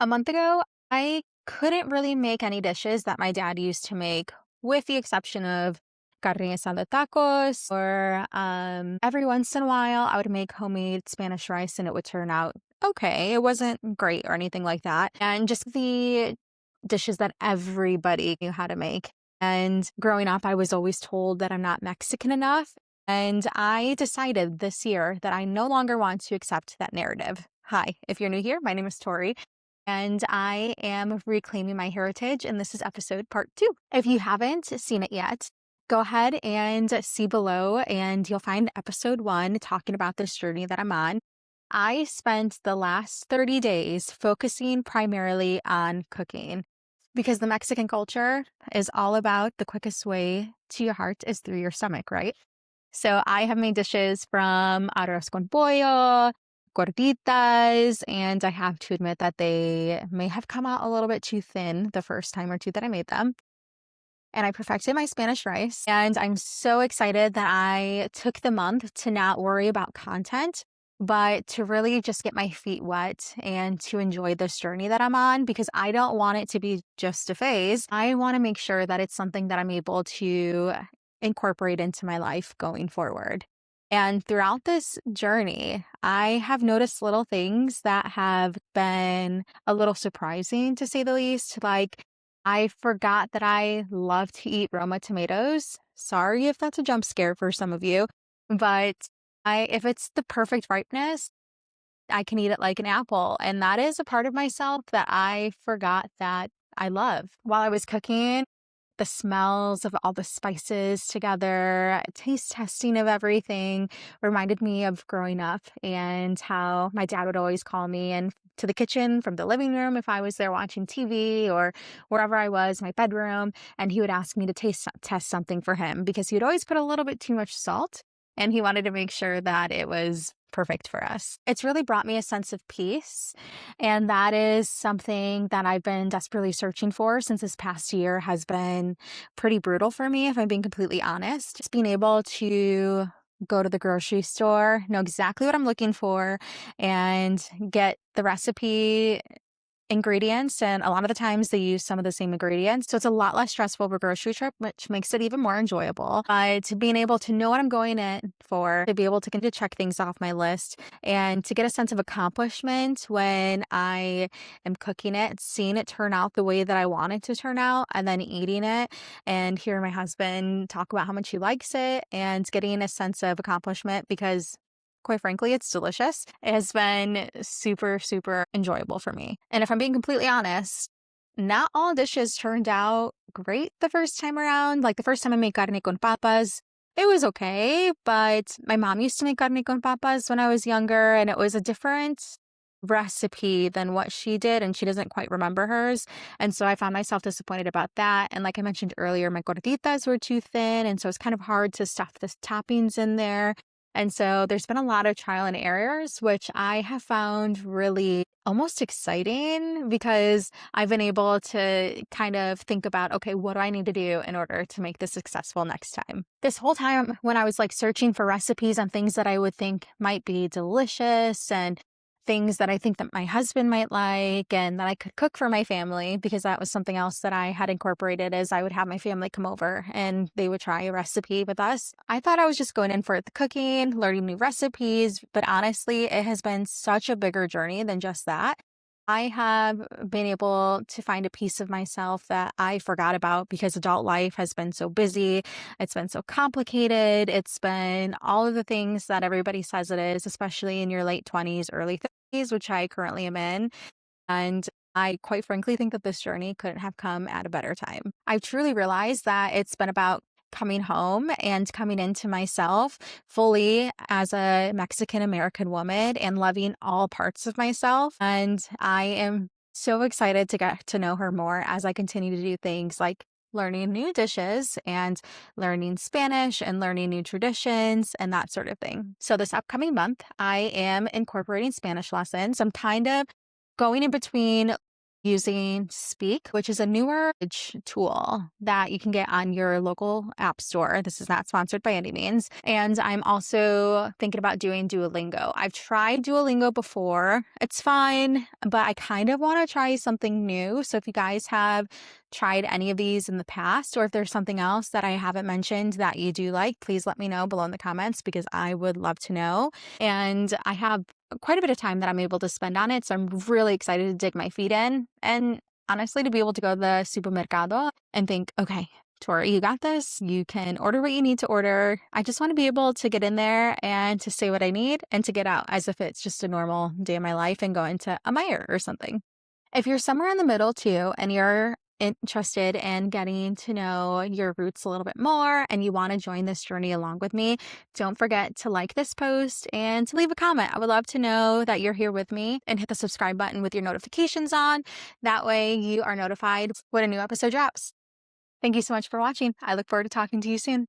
A month ago, I couldn't really make any dishes that my dad used to make, with the exception of carne asada tacos, or every once in a while, I would make homemade Spanish rice and it would turn out okay. It wasn't great or anything like that. And just the dishes that everybody knew how to make. And growing up, I was always told that I'm not Mexican enough. And I decided this year that I no longer want to accept that narrative. Hi, if you're new here, my name is Tori and I am reclaiming my heritage, and this is episode part 2. If you haven't seen it yet, go ahead and see below, and you'll find episode 1 talking about this journey that I'm on. I spent the last 30 days focusing primarily on cooking because the Mexican culture is all about the quickest way to your heart is through your stomach, right? So I have made dishes from arroz con pollo, gorditas, and I have to admit that they may have come out a little bit too thin the first time or two that I made them. And I perfected my Spanish rice. And I'm so excited that I took the month to not worry about content, but to really just get my feet wet and to enjoy this journey that I'm on, because I don't want it to be just a phase. I want to make sure that it's something that I'm able to incorporate into my life going forward. And throughout this journey, I have noticed little things that have been a little surprising, to say the least. Like, I forgot that I love to eat Roma tomatoes. Sorry if that's a jump scare for some of you, but if it's the perfect ripeness, I can eat it like an apple. And that is a part of myself that I forgot that I love. While I was cooking, the smells of all the spices together, taste testing of everything reminded me of growing up and how my dad would always call me in to the kitchen from the living room if I was there watching TV or wherever I was, my bedroom, and he would ask me to taste test something for him because he would always put a little bit too much salt and he wanted to make sure that it was perfect for us. It's really brought me a sense of peace, and that is something that I've been desperately searching for since this past year has been pretty brutal for me, if I'm being completely honest. Just being able to go to the grocery store, know exactly what I'm looking for, and get the recipe ingredients, and a lot of the times they use some of the same ingredients. So it's a lot less stressful of a grocery trip, which makes it even more enjoyable. But being able to know what I'm going in for, to be able to continue to check things off my list, and to get a sense of accomplishment when I am cooking it, seeing it turn out the way that I want it to turn out, and then eating it and hearing my husband talk about how much he likes it, and getting a sense of accomplishment because quite frankly, it's delicious. It has been super, super enjoyable for me. And if I'm being completely honest, not all dishes turned out great the first time around. Like the first time I made carne con papas, it was okay, but my mom used to make carne con papas when I was younger, and it was a different recipe than what she did, and she doesn't quite remember hers. And so I found myself disappointed about that. And like I mentioned earlier, my gorditas were too thin, and so it's kind of hard to stuff the toppings in there. And so there's been a lot of trial and errors, which I have found really almost exciting because I've been able to kind of think about, okay, what do I need to do in order to make this successful next time? This whole time when I was like searching for recipes on things that I would think might be delicious and things that I think that my husband might like and that I could cook for my family, because that was something else that I had incorporated as I would have my family come over and they would try a recipe with us. I thought I was just going in for the cooking, learning new recipes, but honestly, it has been such a bigger journey than just that. I have been able to find a piece of myself that I forgot about because adult life has been so busy. It's been so complicated. It's been all of the things that everybody says it is, especially in your late 20s, early 30s, which I currently am in. And I quite frankly think that this journey couldn't have come at a better time. I've truly realized that it's been about coming home and coming into myself fully as a Mexican American woman and loving all parts of myself. And I am so excited to get to know her more as I continue to do things like learning new dishes and learning Spanish and learning new traditions and that sort of thing. So this upcoming month, I am incorporating Spanish lessons. I'm kind of going in between using Speak, which is a newer tool that you can get on your local app store. This is not sponsored by any means. And I'm also thinking about doing Duolingo. I've tried Duolingo before. It's fine, but I kind of want to try something new. So if you guys have tried any of these in the past, or if there's something else that I haven't mentioned that you do like, please let me know below in the comments because I would love to know. And I have quite a bit of time that I'm able to spend on it. So I'm really excited to dig my feet in and honestly to be able to go to the supermercado and think, okay, Tori, you got this. You can order what you need to order. I just want to be able to get in there and to say what I need and to get out as if it's just a normal day of my life and go into a Meijer or something. If you're somewhere in the middle too, and you're interested in getting to know your roots a little bit more and you want to join this journey along with me, don't forget to like this post and to leave a comment. I would love to know that you're here with me, and hit the subscribe button with your notifications on. That way you are notified when a new episode drops. Thank you so much for watching. I look forward to talking to you soon.